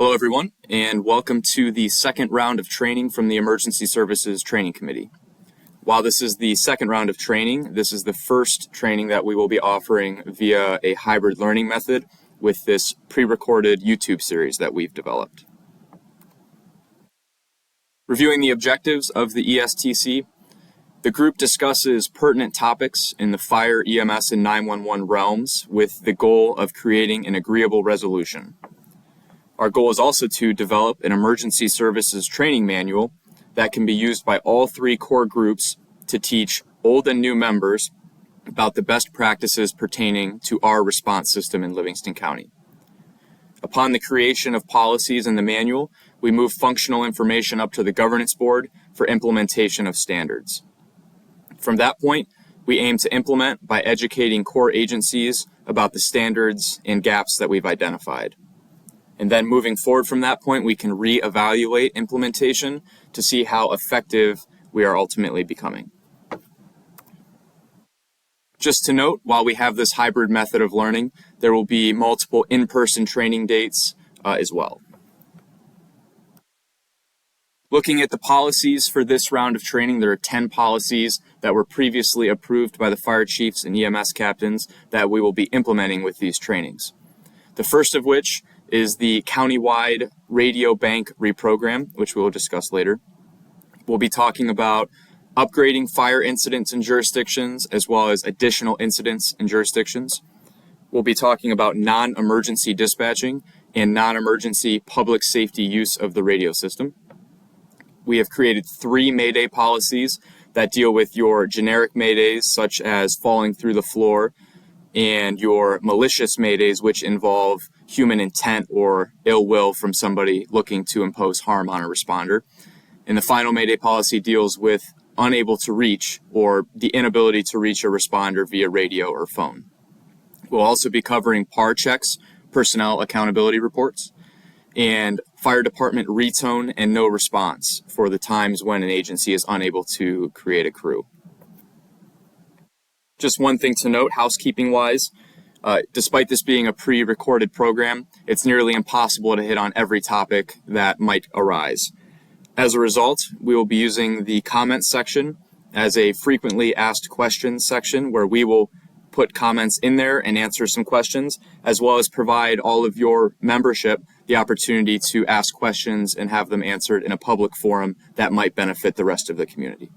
Hello, everyone, and welcome to the second round of training from the Emergency Services Training Committee. While this is the second round of training, this is the first training that we will be offering via a hybrid learning method with this pre-recorded YouTube series that we've developed. Reviewing the objectives of the ESTC, the group discusses pertinent topics in the fire, EMS, and 911 realms with the goal of creating an agreeable resolution. Our goal is also to develop an emergency services training manual that can be used by all three core groups to teach old and new members about the best practices pertaining to our response system in Livingston County. Upon the creation of policies in the manual, we move functional information up to the governance board for implementation of standards. From that point, we aim to implement by educating core agencies about the standards and gaps that we've identified. And then moving forward from that point, we can reevaluate implementation to see how effective we are ultimately becoming. Just to note, while we have this hybrid method of learning, there will be multiple in-person training dates as well. Looking at the policies for this round of training, there are 10 policies that were previously approved by the fire chiefs and EMS captains that we will be implementing with these trainings. The first of which is the countywide radio bank reprogram, which we will discuss later. We'll be talking about upgrading fire incidents and jurisdictions, as well as additional incidents and jurisdictions. We'll be talking about non-emergency dispatching and non-emergency public safety use of the radio system. We have created 3 Mayday policies that deal with your generic Maydays, such as falling through the floor, and your malicious Maydays, which involve human intent or ill will from somebody looking to impose harm on a responder. And the final Mayday policy deals with unable to reach or the inability to reach a responder via radio or phone. We'll also be covering PAR checks, personnel accountability reports, and fire department retone and no response for the times when an agency is unable to create a crew. Just one thing to note, housekeeping-wise, despite this being a pre-recorded program, it's nearly impossible to hit on every topic that might arise. As a result, we will be using the comments section as a frequently asked questions section where we will put comments in there and answer some questions, as well as provide all of your membership the opportunity to ask questions and have them answered in a public forum that might benefit the rest of the community.